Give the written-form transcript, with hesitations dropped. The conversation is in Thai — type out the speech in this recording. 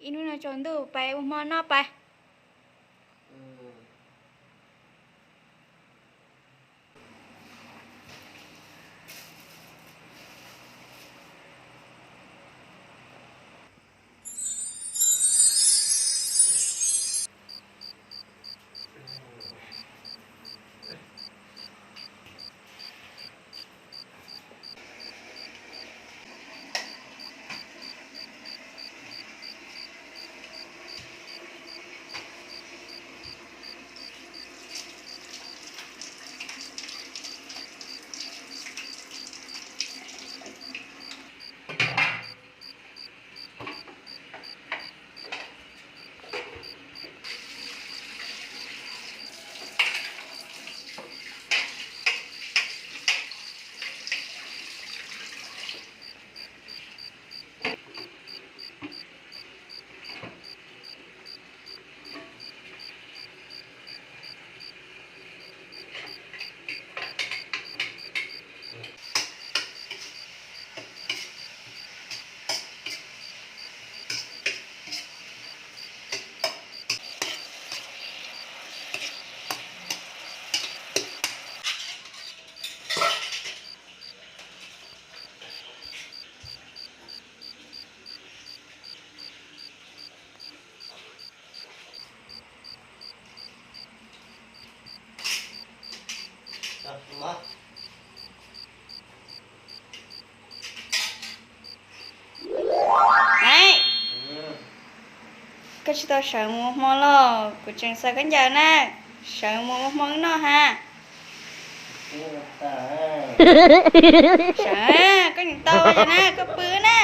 อีนู่นน่ะจนดูไปอุโมงค์นอกไปก็ชิโตเฉิงมัวมอลกูจึงใส่กันยาวนะเฉิงมัวมองเนาะฮะเฉิงก็ยังโตอยู่นะก็ปื้อนะ